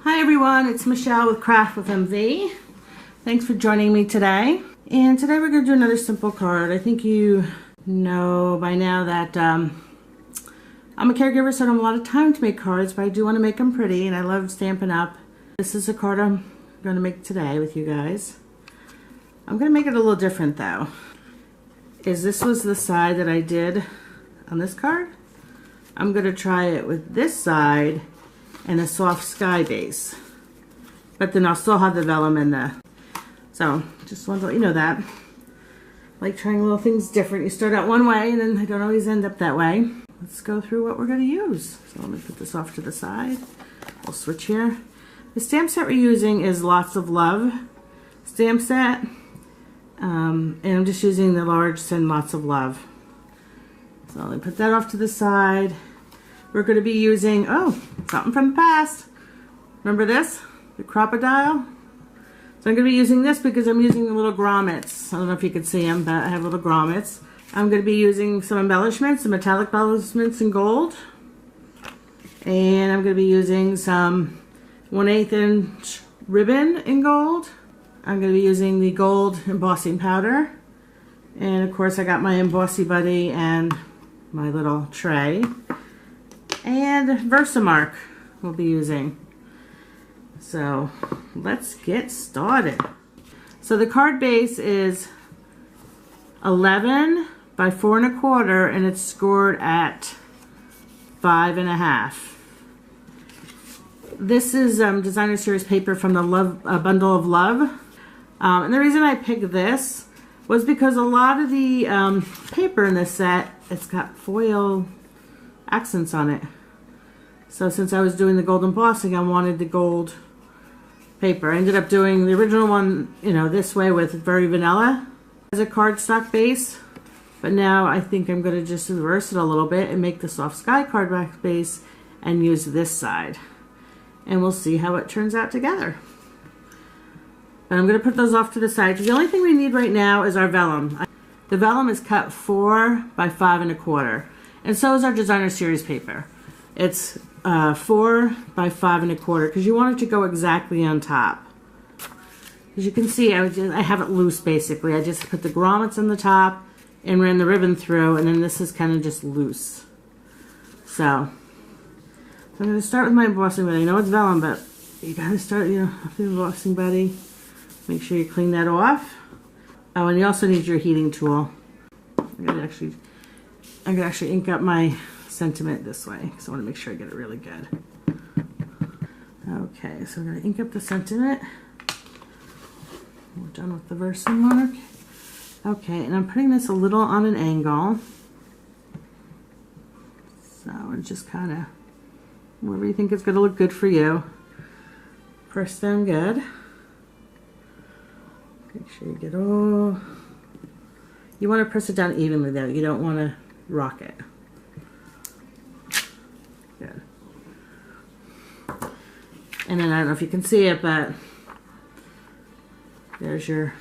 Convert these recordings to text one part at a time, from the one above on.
Hi everyone, it's Michelle with Craftwithmv. Thanks for joining me today. And today we're going to do another simple card. I think you know by now that I'm a caregiver, so I don't have a lot of time to make cards, but I do want to make them pretty, and I love Stampin' Up. This is a card I'm going to make today with you guys. I'm going to make it a little different though. This was the side that I did on this card. I'm going to try it with this side and a soft sky base, but then I'll still have the vellum in there. So just wanted to let you know that. Like trying little things different. You start out one way and then they don't always end up that way. Let's go through what we're going to use. So let me put this off to the side. We'll switch here. The stamp set we're using is Lots of Love stamp set, and I'm just using the large Send Lots of Love. So let me put that off to the side. We're going to be using, something from the past. Remember this? The Crop-A-Dile? So I'm going to be using this because I'm using the little grommets. I don't know if you can see them, but I have little grommets. I'm going to be using some embellishments, some metallic embellishments in gold. And I'm going to be using some 1/8 inch ribbon in gold. I'm going to be using the gold embossing powder. And of course I got my Embossing Buddy and my little tray. And VersaMark we'll be using. So let's get started. So the card base is 11 by 4 1/4, and it's scored at 5 1/2. This is designer series paper from the Bundle of Love. And the reason I picked this was because a lot of the paper in this set, it's got foil accents on it. So since I was doing the gold embossing, I wanted the gold paper. I ended up doing the original one, this way with very vanilla as a cardstock base. But now I think I'm going to just reverse it a little bit and make the soft sky cardstock base and use this side. And we'll see how it turns out together. But I'm going to put those off to the side because the only thing we need right now is our vellum. The vellum is cut 4 by 5 1/4, and so is our designer series paper. It's 4 by 5 1/4 because you want it to go exactly on top. As you can see, I have it loose basically. I just put the grommets on the top and ran the ribbon through, and then this is kind of just loose. So I'm going to start with my embossing buddy. I know it's vellum, but you got to start, with the embossing buddy. Make sure you clean that off. Oh, and you also need your heating tool. I'm gonna actually ink up my sentiment this way because I want to make sure I get it really good. Okay, so I'm gonna ink up the sentiment. We're done with the VersaMark. Okay, and I'm putting this a little on an angle. So it's just kind of wherever you think it's gonna look good for you. Press down good. Make sure you get all... You want to press it down evenly though. You don't want to rock it. Good. And then I don't know if you can see it, but there's your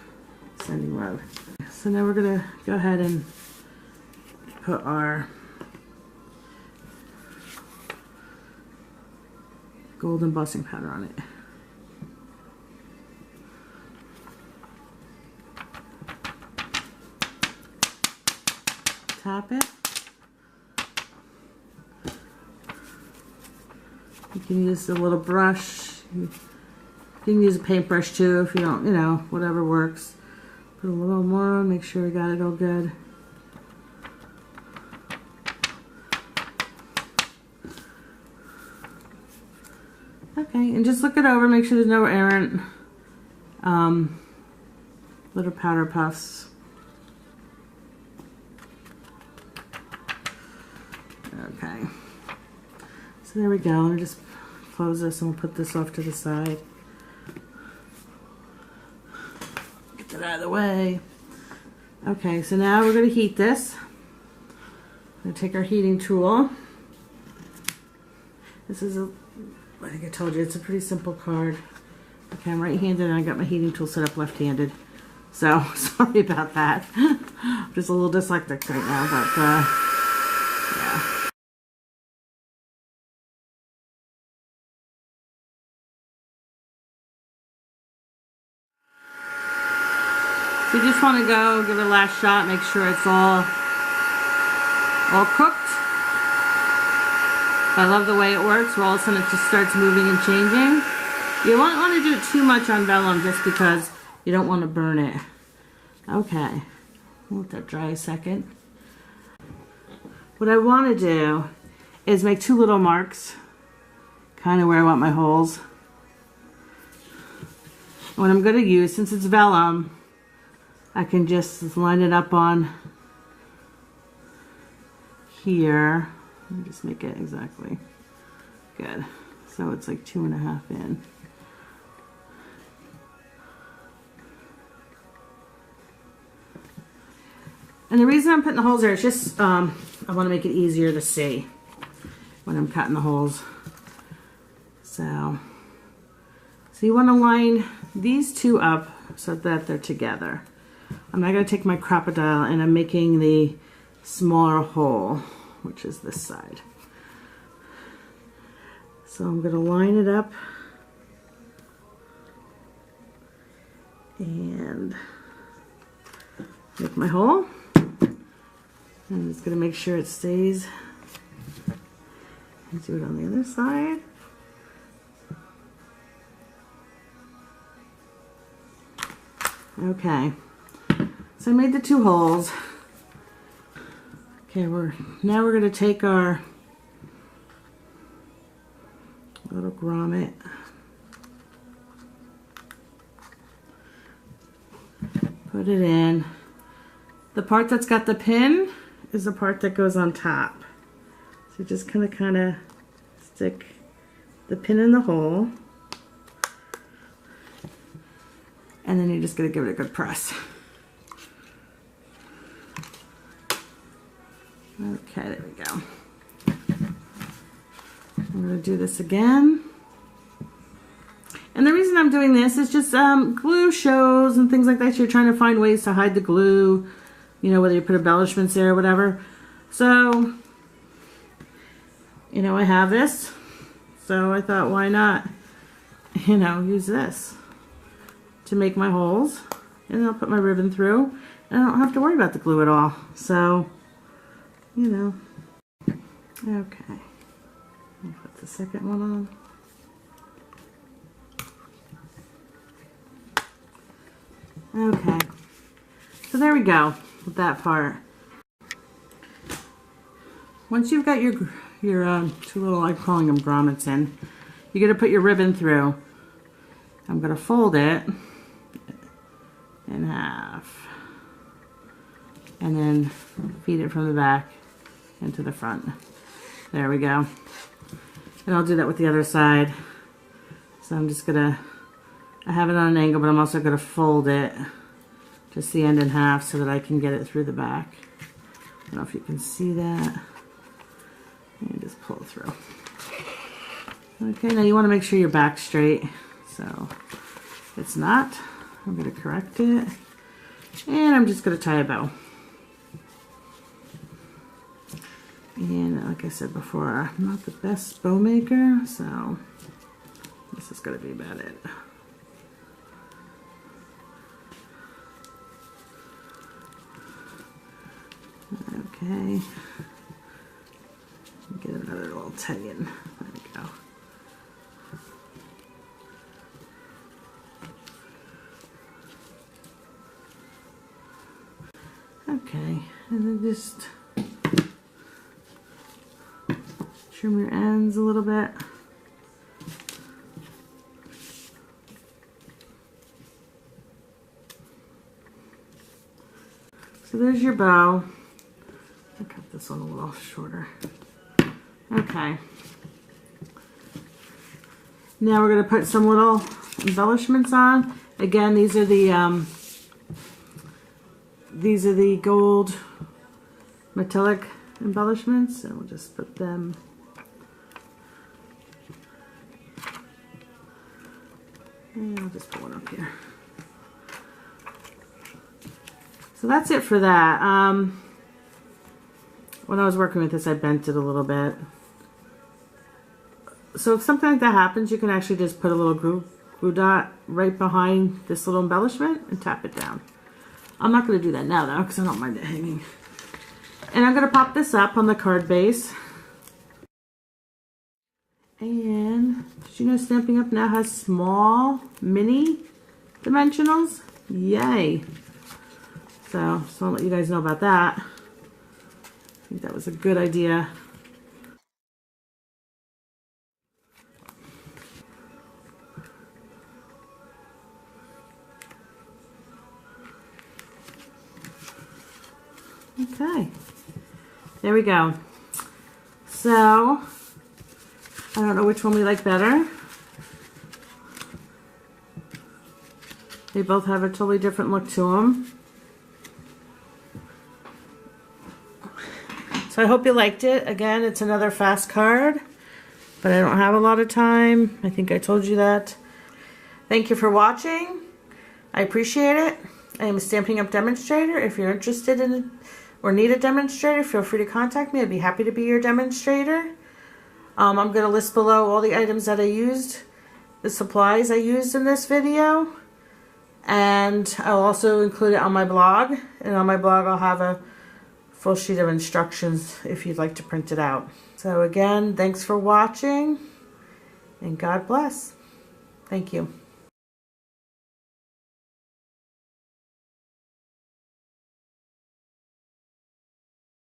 sending love. So now we're going to go ahead and put our gold embossing powder on it. Tap it. You can use a little brush. You can use a paintbrush too if you don't, whatever works. Put a little more on, make sure we got it all good. Okay, and just look it over, make sure there's no errant little powder puffs. Okay, so there we go. Let me just close this and we'll put this off to the side. Get that out of the way. Okay, so now we're going to heat this. I'm going to take our heating tool. This is I think I told you, it's a pretty simple card. Okay, I'm right-handed and I got my heating tool set up left-handed. So, sorry about that. I'm just a little dyslexic right now, but yeah. So you just want to go give it a last shot, make sure it's all cooked. I love the way it works, where all of a sudden it just starts moving and changing. You won't want to do it too much on vellum just because you don't want to burn it. Okay, let that dry a second. What I want to do is make 2 little marks, kind of where I want my holes. What I'm going to use, since it's vellum, I can just line it up on here. Let me just make it exactly good. So it's like 2.5 in. And the reason I'm putting the holes there is just, I want to make it easier to see when I'm cutting the holes. So you want to line these 2 up so that they're together. I'm not going to take my Crop-A-Dile and I'm making the smaller hole, which is this side. So I'm going to line it up and make my hole. I'm just going to make sure it stays. And do it on the other side. Okay, so I made the 2 holes. Okay, now we're going to take our little grommet, put it in. The part that's got the pin is the part that goes on top. So just kind of stick the pin in the hole, and then you're just going to give it a good press. Okay, there we go. I'm going to do this again. And the reason I'm doing this is just glue shows and things like that. You're trying to find ways to hide the glue, you know, whether you put embellishments there or whatever. So, you know, I have this. So I thought, why not, you know, use this to make my holes. And I'll put my ribbon through. And I don't have to worry about the glue at all. So, you know. Okay. I'll put the second one on. Okay, so there we go with that part. Once you've got your 2 little, I'm calling them grommets in, you're going to put your ribbon through. I'm going to fold it in half and then feed it from the back into the front. There we go. And I'll do that with the other side. So I'm just going to, I have it on an angle, but I'm also going to fold it, just the end in half, so that I can get it through the back. I don't know if you can see that. And just pull it through. Okay, now you want to make sure your back's straight. So if it's not, I'm going to correct it. And I'm just going to tie a bow. And like I said before, I'm not the best bow maker, so this is going to be about it. Okay, get another little tag in. There we go. Okay, and then just trim your ends a little bit. So there's your bow. I'll cut this one a little shorter. Okay. Now we're going to put some little embellishments on. Again, these are the gold metallic embellishments, and we'll just put them. And I'll just put one up here. So that's it for that. When I was working with this, I bent it a little bit. So if something like that happens, you can actually just put a little glue dot right behind this little embellishment and tap it down. I'm not going to do that now though, because I don't mind it hanging. And I'm going to pop this up on the card base. And did you know Stampin' Up! Now has small mini dimensionals? Yay! So just want to let you guys know about that. I think that was a good idea. Okay, there we go. So, I don't know which one we like better. They both have a totally different look to them. So I hope you liked it. Again, it's another fast card, but I don't have a lot of time. I think I told you that. Thank you for watching. I appreciate it. I am a Stampin' Up! Demonstrator. If you're interested in or need a demonstrator, feel free to contact me. I'd be happy to be your demonstrator. I'm going to list below all the items that I used, the supplies I used in this video, and I'll also include it on my blog. And on my blog I'll have a full sheet of instructions if you'd like to print it out. So again, thanks for watching, and God bless. Thank you.